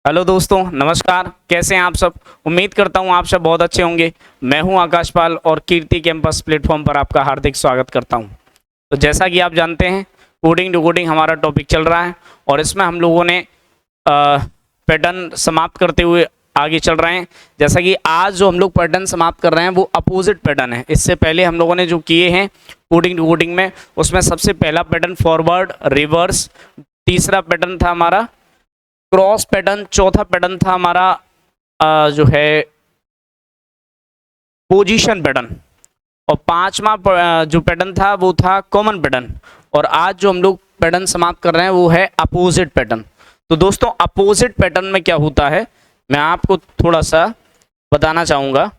Hello दोस्तों, नमस्कार। कैसे हैं आप सब? उम्मीद करता हूं आप सब बहुत अच्छे होंगे। मैं हूं आकाश पाल और कीर्ति कैंपस प्लेटफॉर्म पर आपका हार्दिक स्वागत करता हूं। तो जैसा कि आप जानते हैं, कोडिंग टू कोडिंग हमारा टॉपिक चल रहा है और इसमें हम लोगों ने पैटर्न समाप्त करते हुए आगे चल रहे हैं। जैसा कि आज जो हम लोग पैटर्न समाप्त कर रहे हैं वो अपोजिट पैटर्न है। इससे पहले हम लोगों ने जो किए हैं कोडिंग टू कोडिंग में, उसमें सबसे पहला पैटर्न फॉरवर्ड, रिवर्स, तीसरा पैटर्न था हमारा क्रॉस पैटर्न, चौथा पैटर्न था हमारा जो है पोजीशन पैटर्न, और पांचवा जो पैटर्न था वो था कॉमन पैटर्न। और आज जो हम लोग पैटर्न समाप्त कर रहे हैं वो है अपोजिट पैटर्न। तो दोस्तों, अपोजिट पैटर्न में क्या होता है मैं आपको थोड़ा सा बताना चाहूँगा।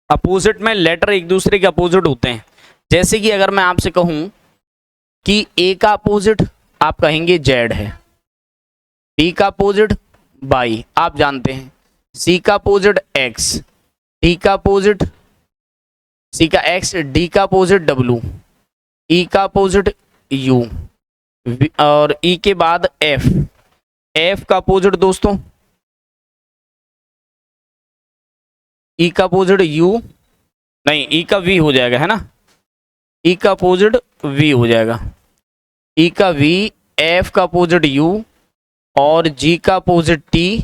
अपोजिट में लेटर एक दूसरे के अपोजिट होते हैं। जैसे कि अगर मैं आपसे कहूँ कि ए का अपोजिट आप कहेंगे जेड है, बी का अपोजिट बाई आप जानते हैं, सी का अपोजिट एक्स, डी का अपोजिट सी का एक्स, डी का अपोजिट डब्लू, ई का अपोजिट यू, और ई के बाद एफ, एफ का अपोजिट दोस्तों ई का अपोजिट यू, नहीं ई का वी हो जाएगा, है ना, ई का अपोजिट वी हो जाएगा, ई का वी, एफ का अपोजिट यू, और जी का अपोजिट टी,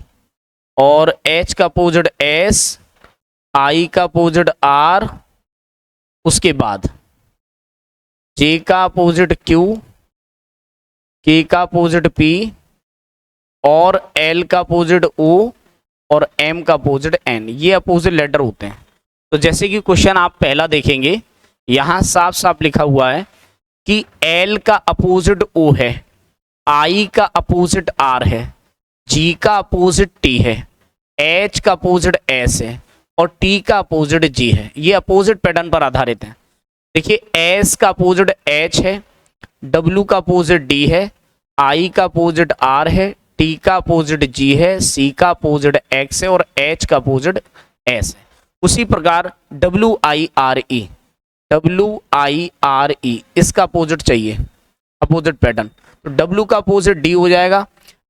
और एच का अपोजिट एस, आई का अपोजिट आर, उसके बाद जे का अपोजिट क्यू, के का अपोजिट पी, और एल का अपोजिट ओ, और एम का अपोजिट एन। ये अपोजिट लेटर होते हैं। तो जैसे कि क्वेश्चन आप पहला देखेंगे, यहां साफ साफ लिखा हुआ है कि एल का अपोजिट ओ है, आई का अपोजिट आर है, जी का अपोजिट टी है, एच का अपोजिट एस है, और टी का अपोजिट जी है। ये अपोजिट पैटर्न पर आधारित है। देखिए, एस का अपोजिट एच है, डब्ल्यू का अपोजिट डी है, आई का अपोजिट आर है, टी का अपोजिट जी है, सी का अपोजिट एक्स है, और एच का अपोजिट एस है। उसी प्रकार डब्ल्यू आई आर ई इसका अपोजिट चाहिए, अपोजिट पैटर्न। तो डब्ल्यू का अपोजिट डी हो जाएगा,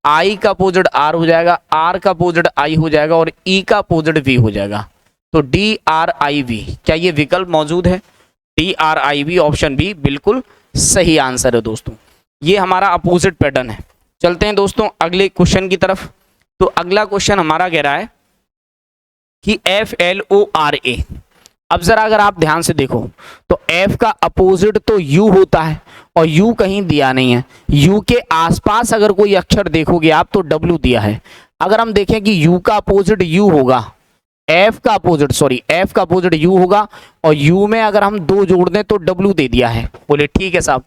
आई का अपोजिट आर हो जाएगा, आर का अपोजिट आई हो जाएगा, और ई का अपोजिट वी हो जाएगा। तो डी आर आई वी, क्या ये विकल्प मौजूद है? D R I V, option B बिल्कुल सही आंसर है दोस्तों। ये हमारा अपोजिट पैटर्न है। चलते हैं दोस्तों अगले क्वेश्चन की तरफ। तो अगला क्वेश्चन हमारा कह रहा है कि F L O R A. अब जरा अगर आप ध्यान से देखो तो F का अपोजिट तो U होता है, और U कहीं दिया नहीं है। U के आसपास अगर कोई अक्षर देखोगे आप तो W दिया है। अगर हम देखें कि U का अपोजिट U होगा, F का अपोजिट U होगा, और U में अगर हम 2 जोड़ दें तो W दे दिया है। बोले ठीक है साहब।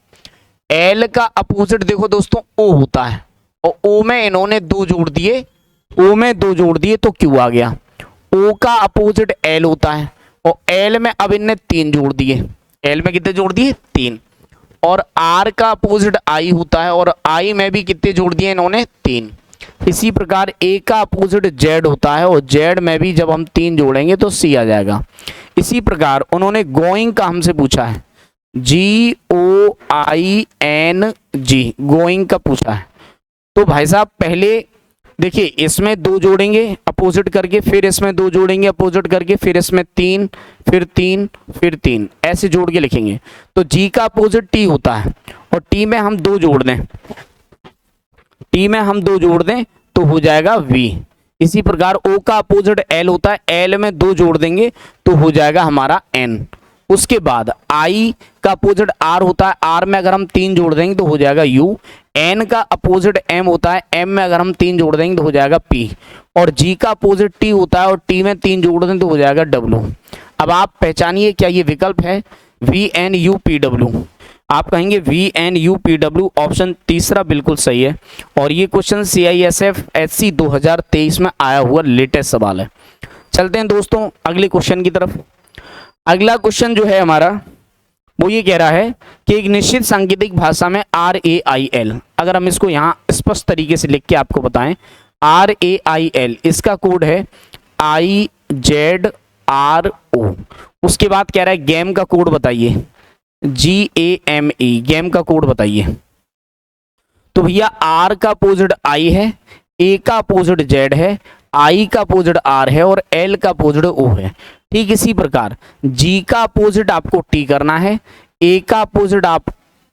L का अपोजिट देखो दोस्तों O होता है, और O में इन्होंने 2 जोड़ दिए, तो Q आ गया। O का अपोजिट L होता है, और एल में अब इनने 3 जोड़ दिए। एल में कितने जोड़ दिए? 3। और आर का अपोजिट आई होता है, और आई में भी कितने जोड़ दिए इन्होंने? 3। इसी प्रकार ए का अपोजिट जेड होता है, और जेड में भी जब हम 3 जोड़ेंगे तो सी आ जाएगा। इसी प्रकार उन्होंने गोइंग का हमसे पूछा है, GOING, गोइंग का पूछा है। तो भाई साहब पहले देखिए, इसमें 2 जोड़ेंगे अपोजिट करके, फिर इसमें 2 जोड़ेंगे अपोजिट करके, फिर इसमें 3, फिर 3, फिर 3, ऐसे जोड़ के लिखेंगे। तो जी का अपोजिट टी होता है, और टी में हम 2 जोड़ दें तो हो जाएगा वी। इसी प्रकार ओ का अपोजिट एल होता है, एल में 2 जोड़ देंगे तो हो जाएगा हमारा एन। उसके बाद आई का अपोजिट आर होता है, आर में अगर हम 3 जोड़ देंगे तो हो जाएगा यू। एन का अपोजिट एम होता है, एम में अगर हम 3 जोड़ देंगे तो हो जाएगा पी। और जी का अपोजिट टी होता है, और टी में 3 जोड़ दें तो हो जाएगा डब्ल्यू। अब आप पहचानिए क्या ये विकल्प है? V N U P W. आप कहेंगे V N U P W, option तीसरा बिल्कुल सही है। और ये क्वेश्चन CISF SC 2023 में आया हुआ लेटेस्ट सवाल है। चलते हैं दोस्तों अगले क्वेश्चन की तरफ। अगला क्वेश्चन जो है हमारा वो ये कह रहा है कि एक निश्चित सांकेतिक भाषा में RAIL, अगर हम इसको यहाँ स्पष्ट तरीके से लिख के आपको बताएं, RAIL इसका कोड है IZRO। उसके बाद कह रहा है गेम का कोड बताइए, GAME, गेम का कोड बताइए। तो भैया आर का अपोजिट आई है, ए का अपोजिट जेड है, आई का अपोजिट आर है और एल का अपोजिट ओ है। ठीक इसी प्रकार जी का अपोजिट आपको टी करना है, ए का अपोजिट आप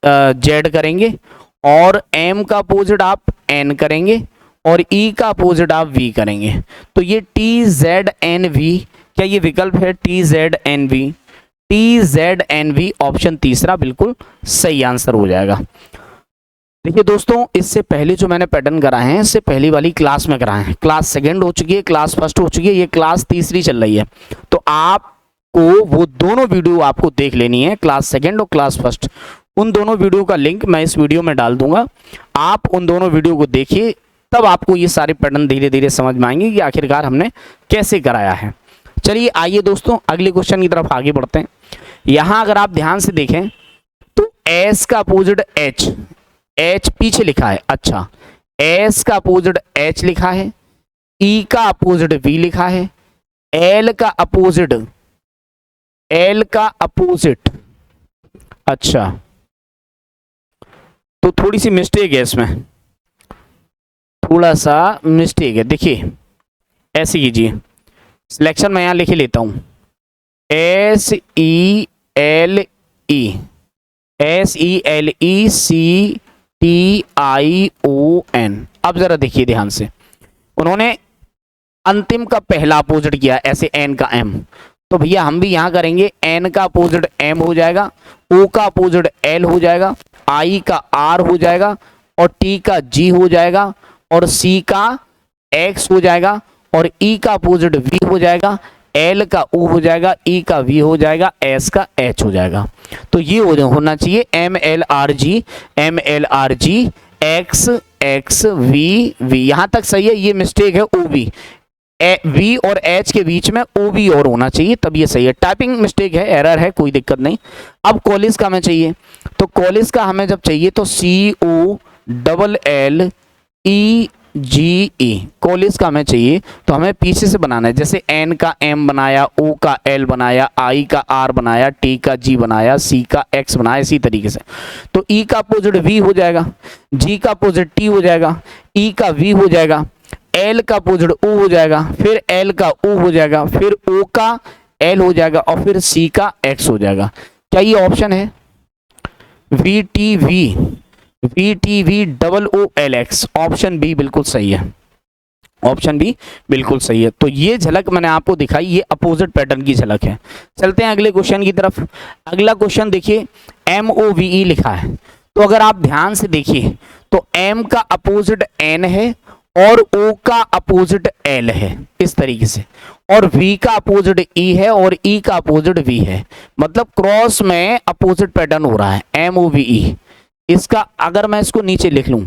जेड करेंगे और एम का अपोजिट आप एन करेंगे और ई का अपोजिट आप वी करेंगे। तो ये टी जेड एन वी, क्या ये विकल्प है T Z N V? T Z N V option तीसरा बिल्कुल सही आंसर हो जाएगा। देखिए दोस्तों, इससे पहले जो मैंने पैटर्न कराए हैं, इससे पहली वाली क्लास में कराए हैं, क्लास सेकंड हो चुकी है, क्लास फर्स्ट हो चुकी है, ये क्लास तीसरी चल रही है। तो आपको वो दोनों वीडियो आपको देख लेनी है, क्लास सेकंड और क्लास फर्स्ट। उन दोनों वीडियो का लिंक मैं इस वीडियो में डाल दूंगा, आप उन दोनों वीडियो को देखिए, तब आपको ये सारे पैटर्न धीरे धीरे समझ में आएंगे कि आखिरकार हमने कैसे कराया है। चलिए आइए दोस्तों अगले क्वेश्चन की तरफ आगे बढ़ते हैं। यहां अगर आप ध्यान से देखें तो एस का अपोजिट एच, एच पीछे लिखा है, अच्छा एस का अपोजिट एच लिखा है, ई का अपोजिट वी लिखा है, एल का अपोजिट, एल का अपोजिट, अच्छा तो थोड़ी सी मिस्टेक है इसमें, थोड़ा सा मिस्टेक है। देखिए ऐसे कीजिए, सिलेक्शन मैं यहां लिखे लेता हूं, S E L E, S E L E C T I O N. अब जरा देखिए ध्यान से, उन्होंने अंतिम का पहला अपोजिट किया, ऐसे एन का एम, तो भैया हम भी यहां करेंगे, एन का अपोजिट एम हो जाएगा, ओ का अपोजिट एल हो जाएगा, आई का आर हो जाएगा और टी का जी हो जाएगा और सी का एक्स हो जाएगा और ई का अपोजिट वी हो जाएगा, एल का ओ हो जाएगा, ई का वी हो जाएगा, एस का एच हो जाएगा। तो ये होना चाहिए M L R G, M L R G, X X V V, यहां तक सही है। ये मिस्टेक है ओ बी, वी और एच के बीच में ओ बी और होना चाहिए, तब ये सही है। टाइपिंग मिस्टेक है, एरर है, कोई दिक्कत नहीं। अब कॉलेज का हमें चाहिए, तो कॉलेज का हमें जब चाहिए तो सी ओ डबल एल ई जी ई, कॉलेज का हमें चाहिए तो हमें पीछे से बनाना है, जैसे एन का एम बनाया, ओ का एल बनाया, आई का आर बनाया, टी का जी बनाया, सी का एक्स बनाया, इसी तरीके से। तो ई का अपोजिट वी हो जाएगा, जी का अपोजिट टी हो जाएगा, ई का वी हो जाएगा, एल का अपोजिट ओ हो जाएगा, फिर एल का ओ हो जाएगा, फिर ओ का एल हो जाएगा और फिर सी का एक्स हो जाएगा। क्या ये ऑप्शन है V T V, V T V double O L X, option B बिल्कुल सही है, ऑप्शन बी बिल्कुल सही है। तो ये झलक मैंने आपको दिखाई, ये अपोजिट पैटर्न की झलक है। चलते हैं अगले क्वेश्चन की तरफ। अगला क्वेश्चन देखिए, एम ओ वी ई लिखा है, तो अगर आप ध्यान से देखिए तो एम का अपोजिट एन है और ओ का अपोजिट एल है, इस तरीके से, और वी का अपोजिट ई है और ई का अपोजिट वी है, मतलब क्रॉस में अपोजिट पैटर्न हो रहा है एम ओ वी ई। इसका अगर मैं इसको नीचे लिख लूं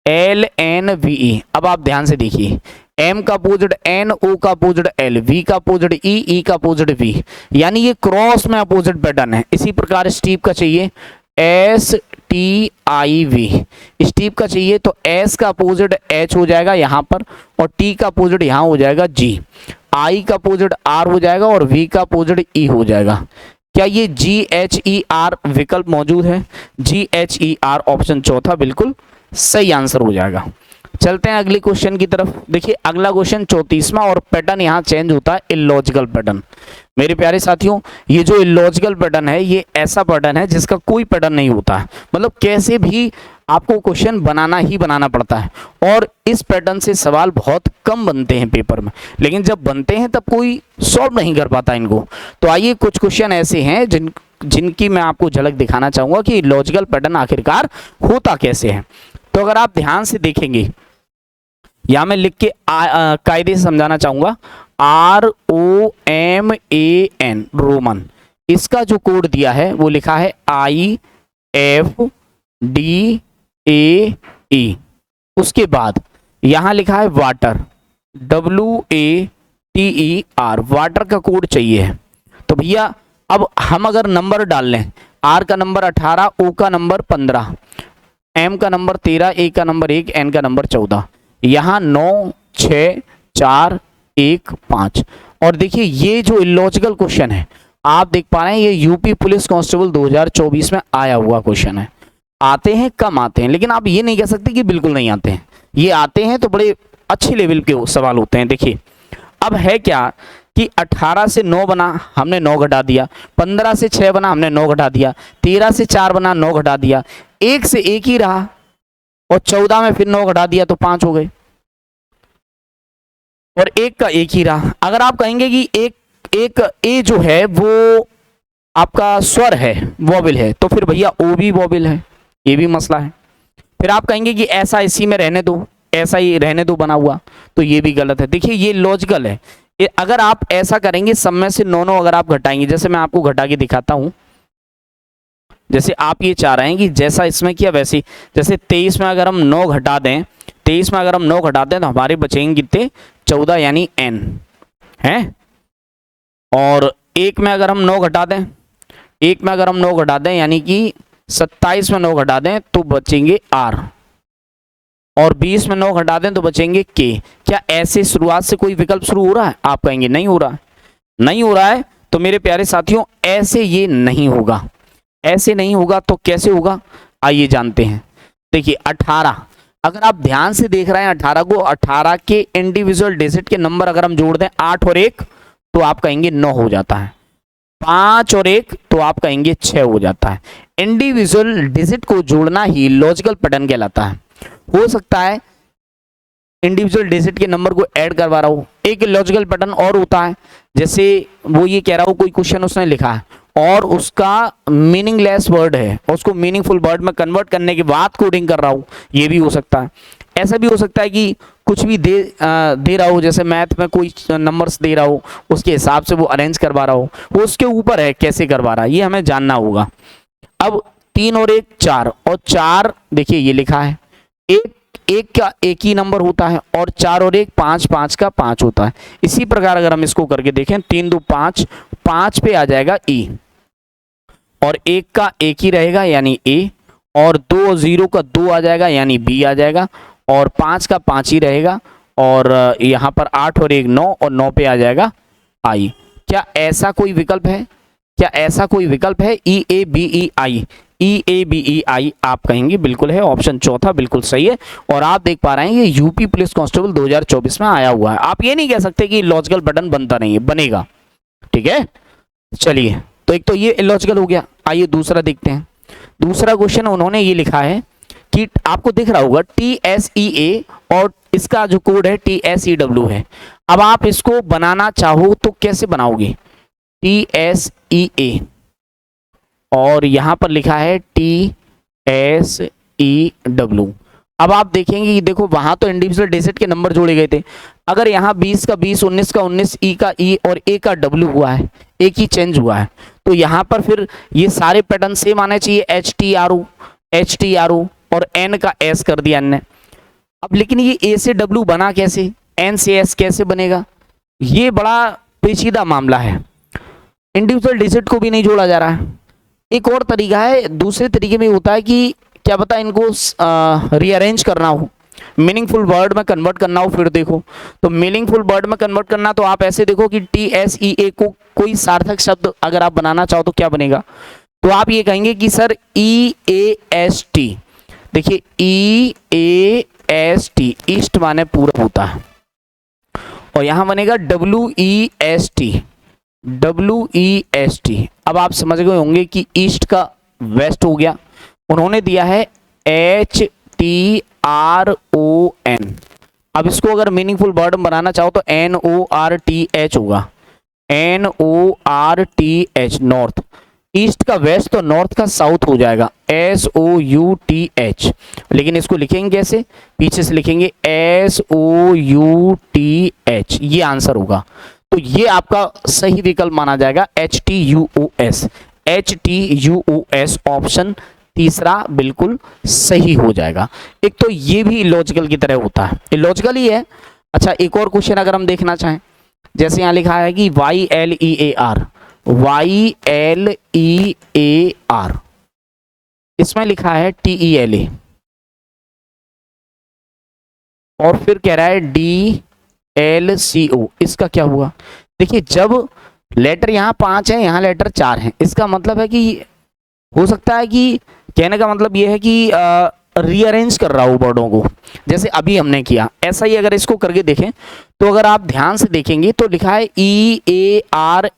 एल एन वी ई, अब आप ध्यान से देखिए, एम का अपोजिट एन, ओ का अपोजिट एल, वी का अपोजिट ई का अपोजिट वी, यानी ये क्रॉस में अपोजिट पैटर्न है। इसी प्रकार स्टीप का चाहिए S T I V, steep का चाहिए तो एस का अपोजिट एच हो जाएगा यहाँ पर और टी का अपोजिट यहाँ हो जाएगा जी, आई का अपोजिट आर हो जाएगा और वी का अपोजिट ई हो जाएगा। क्या ये जी एच ई आर विकल्प मौजूद है? जी एच ई आर ऑप्शन चौथा बिल्कुल सही आंसर हो जाएगा। चलते हैं अगले क्वेश्चन की तरफ। देखिए अगला क्वेश्चन 34वां और पैटर्न यहाँ चेंज होता है, इलॉजिकल पैटर्न। मेरे प्यारे साथियों, ये जो इलॉजिकल पैटर्न है ये ऐसा पैटर्न है जिसका कोई पैटर्न नहीं होता है, मतलब कैसे भी आपको क्वेश्चन बनाना ही बनाना पड़ता है और इस पैटर्न से सवाल बहुत कम बनते हैं पेपर में, लेकिन जब बनते हैं तब कोई सॉल्व नहीं कर पाता इनको। तो आइए कुछ क्वेश्चन ऐसे हैं जिनकी मैं आपको झलक दिखाना चाहूंगा कि लॉजिकल पैटर्न आखिरकार होता कैसे है। तो अगर आप ध्यान से देखेंगे, यहां मैं लिख के कायदे से समझाना चाहूंगा, ROMAN रोमन, इसका जो कोड दिया है वो लिखा है IFDAE, उसके बाद यहां लिखा है वाटर, WATER, वाटर का कोड चाहिए है। तो भैया अब हम अगर नंबर डाल लें, R का नंबर 18, O का नंबर 15, M का नंबर 13, A का नंबर 1, N का नंबर 14, यहाँ 9 6 4 1 5। और देखिए ये जो इलॉजिकल क्वेश्चन है आप देख पा रहे हैं, ये यूपी पुलिस कांस्टेबल 2024 में आया हुआ क्वेश्चन है। आते हैं कम आते हैं, लेकिन आप ये नहीं कह सकते कि बिल्कुल नहीं आते हैं, ये आते हैं तो बड़े अच्छे लेवल के सवाल होते हैं। देखिए अब है क्या कि 18 से 9 बना, हमने 9 घटा दिया, 15 से 6 बना, हमने 9 घटा दिया, 13 से 4 बना, 9 घटा दिया, 1 से 1 ही रहा और 14 में फिर 9 घटा दिया तो 5 हो गए और 1 का 1 ही रहा। अगर आप कहेंगे कि एक ए जो है वो आपका स्वर है, वॉवेल है, तो फिर भैया ओ भी वॉवेल है, ये भी मसला है। फिर आप कहेंगे कि ऐसा इसी में रहने दो, ऐसा ही रहने दो बना हुआ, तो ये भी गलत है। देखिए ये लॉजिकल है, अगर आप ऐसा करेंगे सब में से 9 अगर आप घटाएंगे, जैसे मैं आपको घटा के दिखाता हूं, जैसे आप ये चाह रहे हैं कि जैसा इसमें किया वैसे, जैसे 23 में अगर हम 9 घटा दें, 23 में अगर हम 9 घटा दें तो हमारे बचेंगे कितने, 14 यानी n है। और 1 में अगर हम 9 घटा दें, 1 में अगर हम 9 घटा दें यानी कि 27 में 9 घटा दें तो बचेंगे r, और 20 में 9 घटा दें तो बचेंगे k। क्या ऐसे शुरुआत से कोई विकल्प शुरू हो रहा है? आप कहेंगे नहीं हो रहा है, नहीं हो रहा है। तो मेरे प्यारे साथियों ऐसे ये नहीं होगा, ऐसे नहीं होगा तो कैसे होगा, आइए जानते हैं। देखिए 18, अगर आप ध्यान से देख रहे हैं 18 को, 18 के इंडिविजुअल डिजिट के नंबर अगर हम जोड़ दें 8 और 1 तो आप कहेंगे 9 हो जाता है, 5 और 1 तो आप कहेंगे 6 हो जाता है। इंडिविजुअल डिजिट को जोड़ना ही लॉजिकल पैटर्न कहलाता है। हो सकता है इंडिविजुअल डिजिट के नंबर को ऐड करवा रहा हूँ, एक लॉजिकल पैटर्न और होता है, जैसे वो ये कह रहा हूँ कोई क्वेश्चन उसने लिखा है और उसका मीनिंगलेस वर्ड है, उसको मीनिंगफुल वर्ड में कन्वर्ट करने के बाद कोडिंग कर रहा हूँ, ये भी हो सकता है। ऐसा भी हो सकता है कि कुछ भी दे रहा हो, जैसे मैथ में कोई नंबर्स दे रहा हो, उसके हिसाब से वो अरेंज करवा रहा हो, वो उसके ऊपर है कैसे करवा रहा है, ये हमें जानना होगा। अब 3 और 1 4, और 4 देखिए ये लिखा है, एक का एक ही नंबर होता है और 4 और 1 5, 5 का 5 होता है। इसी प्रकार अगर हम इसको करके देखें 3 2 5, 5 पे आ जाएगा ई, और 1 का 1 ही रहेगा यानी ए, और 2 और 0 का 2 आ जाएगा यानी बी आ जाएगा, और 5 का 5 ही रहेगा, और यहाँ पर 8 और 1 9, और 9 पे आ जाएगा आई। क्या ऐसा कोई विकल्प है? क्या ऐसा कोई विकल्प है? ई A B E I, E A B E आई आप कहेंगे बिल्कुल है, ऑप्शन चौथा बिल्कुल सही है। और आप देख पा रहे हैं ये यूपी पुलिस कांस्टेबल 2024 में आया हुआ है। आप ये नहीं कह सकते कि लॉजिकल पैटर्न बनता नहीं है, बनेगा, ठीक है। चलिए तो एक तो ये इलॉजिकल हो गया, आइए दूसरा देखते हैं। दूसरा क्वेश्चन उन्होंने ये लिखा है कि आपको दिख रहा होगा TSEA और इसका जो कोड है TSEW है। अब आप इसको बनाना चाहो तो कैसे बनाओगे? TSEA और यहां पर लिखा है TSEW। अब आप देखेंगे कि देखो वहां तो इंडिविजुअल डिजिट के नंबर जोड़े गए थे, अगर यहाँ 20 का 20, 19 का 19, ई का ई और ए का डब्ल्यू हुआ है, एक ही चेंज हुआ है, तो यहाँ पर फिर ये सारे पैटर्न सेम आने चाहिए, HTRO और N का S कर दिया N ने। अब लेकिन ये A से W बना कैसे, N से S कैसे बनेगा, ये बड़ा पेचीदा मामला है। इंडिविजुअल डिजिट को भी नहीं जोड़ा जा रहा है। एक और तरीका है, दूसरे तरीके में होता है कि क्या पता इनको रीअरेंज करना हो, मीनिंगफुल वर्ड में कन्वर्ट करना हो। फिर देखो तो मीनिंगफुल वर्ड में कन्वर्ट करना तो आप ऐसे देखो कि TSEA को कोई सार्थक शब्द अगर आप बनाना चाहो तो क्या बनेगा, तो आप ये कहेंगे कि सर EAST, देखिए EAST ईस्ट माने पूरब होता है, और यहां बनेगा WEST। अब आप समझ गए होंगे कि ईस्ट का वेस्ट हो गया। उन्होंने दिया है HTRON। अब इसको अगर मीनिंगफुल वर्ड बनाना चाहो तो NORTH होगा, NORTH नॉर्थ। ईस्ट का वेस्ट तो नॉर्थ का साउथ हो जाएगा, SOUTH। लेकिन इसको लिखेंगे कैसे, पीछे से लिखेंगे SOUTH, ये आंसर होगा। तो ये आपका सही विकल्प माना जाएगा, HTUOS ऑप्शन तीसरा बिल्कुल सही हो जाएगा। एक तो ये भी इलॉजिकल की तरह होता है, इलॉजिकल ही है। अच्छा एक और क्वेश्चन अगर हम देखना चाहें, जैसे यहाँ लिखा है कि YLEAR, इसमें लिखा है TELA, और फिर कह रहा है DLCO, इसका क्या हुआ? देखिए जब लेटर यहाँ 5 है, यहाँ लेटर 4 है, इसका मतलब है कि हो सकता है कि कहने का मतलब ये है कि रीअरेंज कर रहा हूँ वर्डों को, जैसे अभी हमने किया, ऐसा ही अगर इसको करके देखें तो अगर आप ध्यान से देखेंगे तो लिखा है EARLY,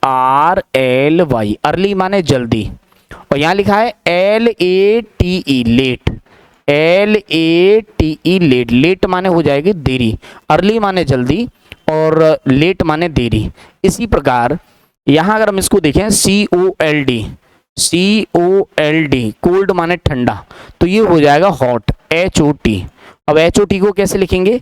EARLY, अर्ली माने जल्दी, और यहाँ लिखा है LATE, late, LATE, late, late माने हो जाएगी देरी, अर्ली माने जल्दी और लेट माने देरी। इसी प्रकार यहाँ अगर हम इसको देखें COLD, कोल्ड माने ठंडा, तो ये हो जाएगा हॉट, HOT। अब HOT को कैसे लिखेंगे,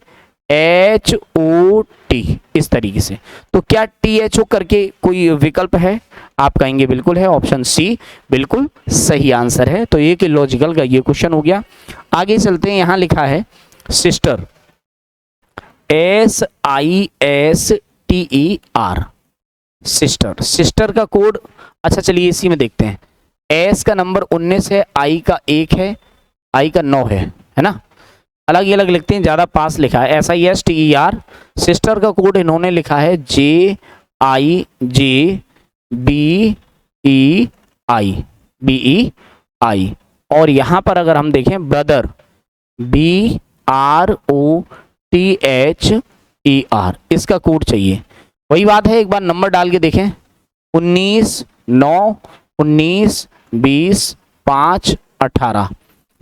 HOT, इस तरीके से। तो क्या THO करके कोई विकल्प है, आप कहेंगे बिल्कुल है, ऑप्शन सी बिल्कुल सही आंसर है। तो ये कि लॉजिकल का ये क्वेश्चन हो गया। आगे चलते हैं, यहाँ लिखा है सिस्टर, SISTER, सिस्टर, सिस्टर का कोड, अच्छा चलिए इसी में देखते हैं। S का नंबर 19 है, I का 1 है, I का 9 है ना, अलग ही अलग लिखते हैं, ज़्यादा पास लिखा है SISTER। सिस्टर का कोड इन्होंने लिखा है JIJBEI, और यहाँ पर अगर हम देखें ब्रदर, BROTHER, इसका कोड चाहिए। वही बात है, एक बार नंबर डाल के देखें, 19 9 19 20 5 18,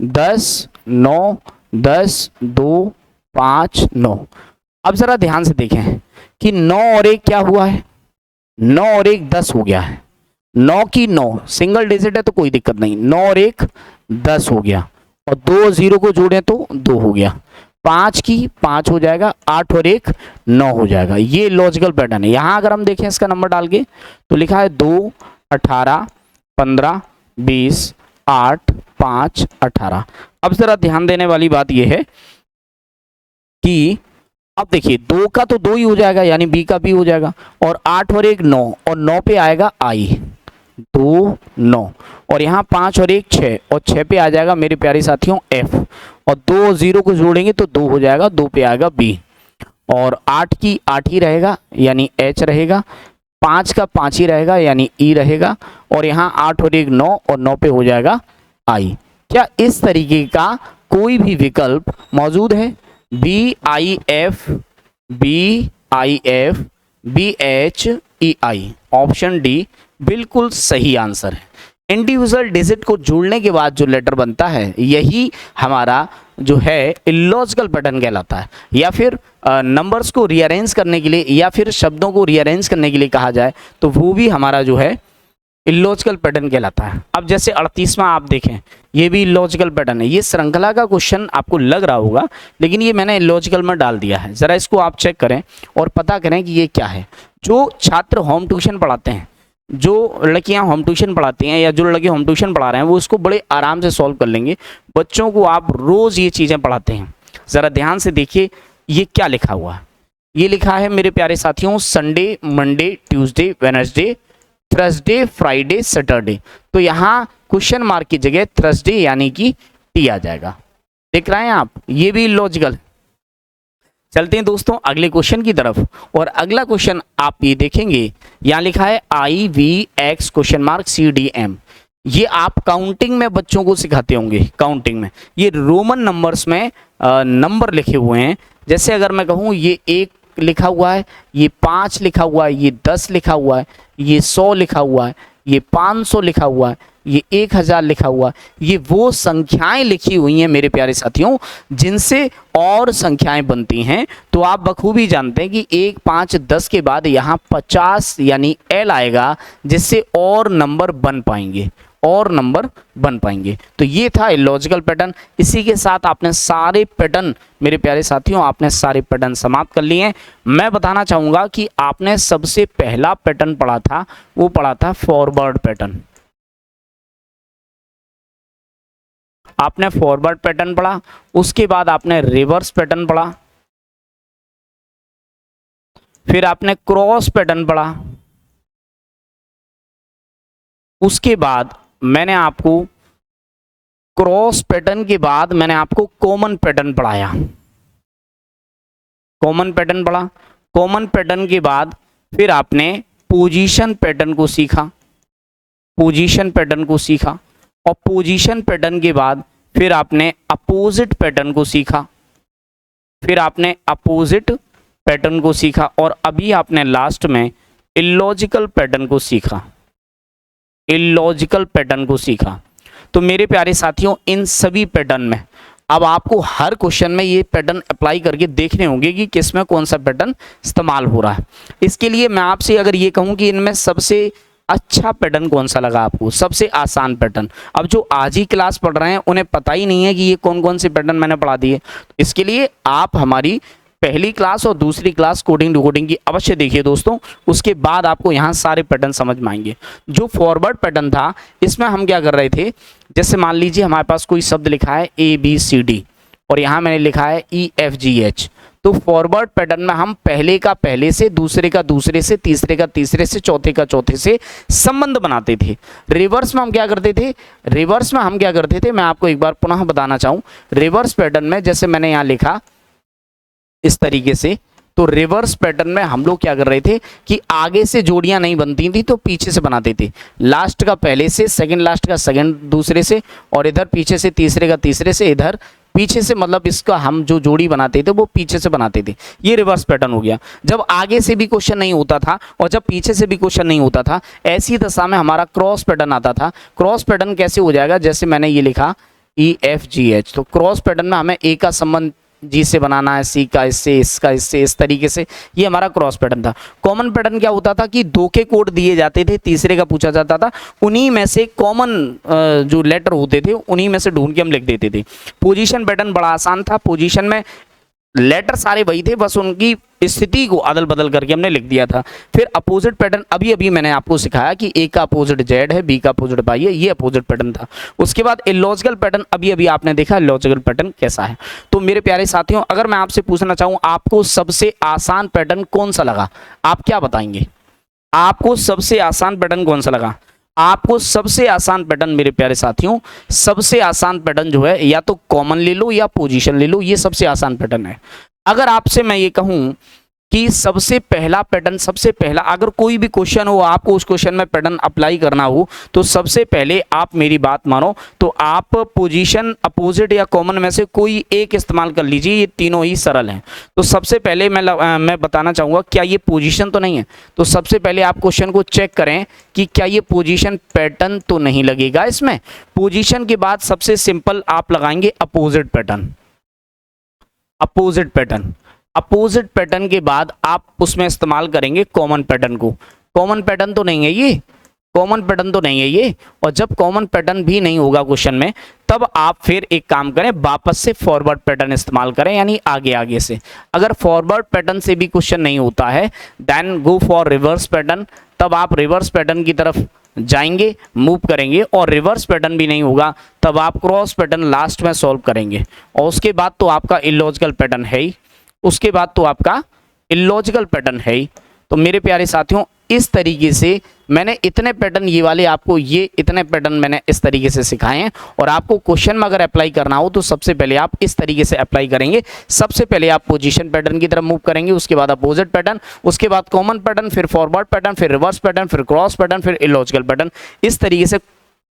10 9 10 2 5 9। अब जरा ध्यान से देखें कि 9 और 1 क्या हुआ है, 9 और 1 10 हो गया है, 9 की 9 सिंगल डिजिट है तो कोई दिक्कत नहीं, 9 और 1 10 हो गया, और 2 0 को जोड़ें तो 2 हो गया, 5 की 5 हो जाएगा, 8 और 1 9 हो जाएगा। ये लॉजिकल पैटर्न है। यहाँ अगर हम देखें इसका नंबर डाल के तो लिखा है 2 18 15 20 8 5 18। अब जरा ध्यान देने वाली बात यह है कि अब देखिए 2 का तो 2 ही हो जाएगा, यानी बी का बी हो जाएगा, और 8 और 1 9, और 9 पे आएगा आई, 2 9, और यहाँ 5 और 1 6, और 6 पे आ जाएगा मेरे प्यारे साथियों एफ, और 2 0 को जोड़ेंगे तो 2 हो जाएगा, 2 पे आएगा बी, और 8 की 8 ही रहेगा यानी एच रहेगा, 5 का 5 ही रहेगा यानी ई रहेगा, और यहाँ 8 और 1 9, और 9 पे हो जाएगा आई। क्या इस तरीके का कोई भी विकल्प मौजूद है? BIF BHEI, ऑप्शन डी बिल्कुल सही आंसर है। इंडिविजुअल डिजिट को जोड़ने के बाद जो लेटर बनता है यही हमारा जो है इलॉजिकल पैटर्न कहलाता है, या फिर नंबर्स को रीअरेंज करने के लिए या फिर शब्दों को रीअरेंज करने के लिए कहा जाए तो वो भी हमारा जो है इलॉजिकल पैटर्न कहलाता है। अब जैसे 38वां आप देखें, ये भी इलॉजिकल पैटर्न है। ये श्रृंखला का क्वेश्चन आपको लग रहा होगा, लेकिन ये मैंने इलॉजिकल में डाल दिया है। ज़रा इसको आप चेक करें और पता करें कि ये क्या है। जो छात्र होम ट्यूशन पढ़ाते हैं, जो लड़कियां होम ट्यूशन पढ़ाती हैं या जो लड़के होम ट्यूशन पढ़ा रहे हैं, वो इसको बड़े आराम से सॉल्व कर लेंगे। बच्चों को आप रोज़ ये चीज़ें पढ़ाते हैं, ज़रा ध्यान से देखिए ये क्या लिखा हुआ है। ये लिखा है मेरे प्यारे साथियों Sunday, Monday, Tuesday, Wednesday, Thursday, Friday, Saturday. तो यहाँ क्वेश्चन मार्क की जगह थर्सडे यानी कि टी आ जाएगा। देख रहे हैं आप, ये भी लॉजिकल। चलते हैं दोस्तों अगले क्वेश्चन की तरफ, और अगला क्वेश्चन आप ये देखेंगे, यहाँ लिखा है IVX क्वेश्चन मार्क CDM। ये आप काउंटिंग में बच्चों को सिखाते होंगे, काउंटिंग में ये रोमन नंबर्स में नंबर लिखे हुए हैं। जैसे अगर मैं कहूँ ये 1 लिखा हुआ है, ये 5 लिखा हुआ है, ये 10 लिखा हुआ है, ये 100 लिखा हुआ है, ये 500 लिखा हुआ है, ये 1000 लिखा हुआ है। ये वो संख्याएं लिखी हुई हैं मेरे प्यारे साथियों जिनसे और संख्याएं बनती हैं। तो आप बखूबी जानते हैं कि 1 5 10 के बाद यहाँ 50 यानी L आएगा, जिससे और नंबर बन पाएंगे, और नंबर बन पाएंगे। तो ये था लॉजिकल पैटर्न। इसी के साथ आपने सारे पैटर्न मेरे प्यारे साथियों, आपने सारे पैटर्न समाप्त कर लिए हैं। मैं बताना चाहूँगा कि आपने सबसे पहला पैटर्न पढ़ा था, वो पढ़ा था फॉरवर्ड पैटर्न। आपने फॉरवर्ड पैटर्न पढ़ा, उसके बाद आपने रिवर्स पैटर्न पढ़ा, फिर आपने क्रॉस पैटर्न पढ़ा, उसके बाद मैंने आपको क्रॉस पैटर्न के बाद मैंने आपको कॉमन पैटर्न पढ़ाया। कॉमन पैटर्न पढ़ा, कॉमन पैटर्न के बाद फिर आपने पोजीशन पैटर्न को सीखा, पोजीशन पैटर्न को सीखा, और पोजीशन पैटर्न के बाद फिर आपने अपोजिट पैटर्न को सीखा, फिर आपने अपोजिट पैटर्न को सीखा, और अभी आपने लास्ट में इलॉजिकल पैटर्न को सीखा, इलॉजिकल पैटर्न को सीखा। तो मेरे प्यारे साथियों, इन सभी पैटर्न में अब आपको हर क्वेश्चन में ये पैटर्न अप्लाई करके देखने होंगे कि किस में कौन सा पैटर्न इस्तेमाल हो रहा है। इसके लिए मैं आपसे अगर ये कहूँ कि इनमें सबसे अच्छा पैटर्न कौन सा लगा आपको, सबसे आसान पैटर्न, अब जो आज ही क्लास पढ़ रहे हैं उन्हें पता ही नहीं है कि ये कौन कौन से पैटर्न मैंने पढ़ा दिए। इसके लिए आप हमारी पहली क्लास और दूसरी क्लास कोडिंग डिकोडिंग की अवश्य देखिए दोस्तों, उसके बाद आपको यहाँ सारे पैटर्न समझ में आएंगे। जो फॉरवर्ड पैटर्न था इसमें हम क्या कर रहे थे, जैसे मान लीजिए हमारे पास कोई शब्द लिखा है ABCD और यहाँ मैंने लिखा है EFGH, तो फॉरवर्ड पैटर्न में हम पहले का पहले से, दूसरे का दूसरे से, तीसरे का तीसरे से, चौथे का चौथे से संबंध बनाते थे। रिवर्स में हम क्या करते थे, रिवर्स में हम क्या करते थे, मैं आपको एक बार पुनः बताना चाहूँ। रिवर्स पैटर्न में जैसे मैंने यहाँ लिखा इस तरीके से, तो रिवर्स पैटर्न में हम लोग क्या कर रहे थे कि आगे से जोड़ियां नहीं बनती थी तो पीछे से बनाते थे। लास्ट का पहले से, सेकंड लास्ट का सेकंड दूसरे से, और इधर पीछे से तीसरे का तीसरे से, इधर पीछे से, मतलब इसका हम जो जोड़ी बनाते थे वो पीछे से बनाते थे। ये रिवर्स पैटर्न हो गया। जब आगे से भी क्वेश्चन नहीं होता था और जब पीछे से भी क्वेश्चन नहीं होता था, ऐसी दशा में हमारा क्रॉस पैटर्न आता था। क्रॉस पैटर्न कैसे हो जाएगा, जैसे मैंने ये लिखा EFGH, तो क्रॉस पैटर्न में हमें A का संबंध G से बनाना है, C का इससे, इसका इससे, इस तरीके से, ये हमारा क्रॉस पैटर्न था। कॉमन पैटर्न क्या होता था कि 2 के कोड दिए जाते थे, तीसरे का पूछा जाता था, उन्हीं में से कॉमन जो लेटर होते थे उन्हीं में से ढूंढ के हम लिख देते थे। पोजीशन पैटर्न बड़ा आसान था, पोजीशन में लेटर सारे वही थे, बस उनकी स्थिति को अदल बदल करके हमने लिख दिया था। फिर अपोजिट पैटर्न अभी अभी मैंने आपको सिखाया कि A का अपोजिट Z है, B का अपोजिट Y है, ये अपोजिट पैटर्न था। उसके बाद इलॉजिकल पैटर्न अभी अभी आपने देखा इलॉजिकल पैटर्न कैसा है। तो मेरे प्यारे साथियों, अगर मैं आपसे पूछना चाहूँ आपको सबसे आसान पैटर्न कौन सा लगा, आप क्या बताएंगे? आपको सबसे आसान पैटर्न कौन सा लगा? आपको सबसे आसान पैटर्न मेरे प्यारे साथियों, सबसे आसान पैटर्न जो है या तो कॉमन ले लो या पोजीशन ले लो, ये सबसे आसान पैटर्न है। अगर आपसे मैं ये कहूं कि सबसे पहला पैटर्न, सबसे पहला अगर कोई भी क्वेश्चन हो, आपको उस क्वेश्चन में पैटर्न अप्लाई करना हो, तो सबसे पहले आप मेरी बात मानो तो आप पोजीशन, अपोजिट या कॉमन में से कोई एक इस्तेमाल कर लीजिए, ये तीनों ही सरल हैं। तो सबसे पहले मैं बताना चाहूँगा, क्या ये पोजीशन तो नहीं है? तो सबसे पहले आप क्वेश्चन को चेक करें कि क्या ये पोजीशन पैटर्न तो नहीं लगेगा इसमें। पोजीशन के बाद सबसे सिंपल आप लगाएंगे opposite pattern, opposite pattern. Opposite pattern के बाद आप उसमें इस्तेमाल करेंगे कॉमन पैटर्न को। कॉमन पैटर्न तो नहीं है ये, कॉमन पैटर्न तो नहीं है ये। और जब कॉमन पैटर्न भी नहीं होगा क्वेश्चन में, तब आप फिर एक काम करें, वापस से फॉरवर्ड पैटर्न इस्तेमाल करें, यानी आगे आगे से। अगर फॉरवर्ड पैटर्न से भी क्वेश्चन नहीं होता है, then go for reverse pattern. तब आप रिवर्स पैटर्न की तरफ जाएंगे, मूव करेंगे, और रिवर्स पैटर्न भी नहीं होगा तब आप क्रॉस पैटर्न लास्ट में सॉल्व करेंगे। और उसके बाद तो आपका इलॉजिकल पैटर्न है ही, उसके बाद तो आपका इलॉजिकल पैटर्न है ही। तो मेरे प्यारे साथियों, इस तरीके से मैंने इतने पैटर्न, ये वाले आपको, ये इतने पैटर्न मैंने इस तरीके से सिखाए हैं। और आपको क्वेश्चन में अगर अप्लाई करना हो तो सबसे पहले आप इस तरीके से अप्लाई करेंगे। सबसे पहले आप पोजीशन पैटर्न की तरफ मूव करेंगे, उसके बाद अपोजिट पैटर्न, उसके बाद कॉमन पैटर्न, फिर फॉरवर्ड पैटर्न, फिर रिवर्स पैटर्न, फिर क्रॉस पैटर्न, फिर इलॉजिकल पैटर्न। इस तरीके से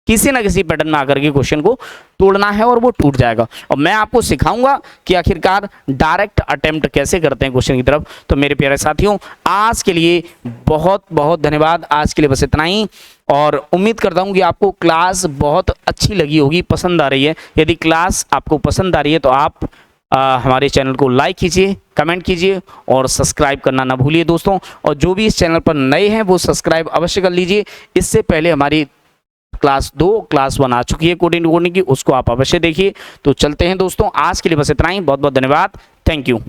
किसी ना किसी पैटर्न में आकर के क्वेश्चन को तोड़ना है और वो टूट जाएगा। और मैं आपको सिखाऊंगा कि आखिरकार डायरेक्ट अटेम्प्ट कैसे करते हैं क्वेश्चन की तरफ। तो मेरे प्यारे साथियों, आज के लिए बहुत बहुत धन्यवाद। आज के लिए बस इतना ही, और उम्मीद करता हूं कि आपको क्लास बहुत अच्छी लगी होगी, पसंद आ रही है। यदि क्लास आपको पसंद आ रही है तो आप हमारे चैनल को लाइक कीजिए, कमेंट कीजिए और सब्सक्राइब करना ना भूलिए दोस्तों। और जो भी इस चैनल पर नए हैं वो सब्सक्राइब अवश्य कर लीजिए। इससे पहले हमारी क्लास 2, क्लास 1 आ चुकी है कोडिंग डिकोडिंग की, उसको आप अवश्य देखिए। तो चलते हैं दोस्तों, आज के लिए बस इतना ही। बहुत बहुत धन्यवाद, थैंक यू।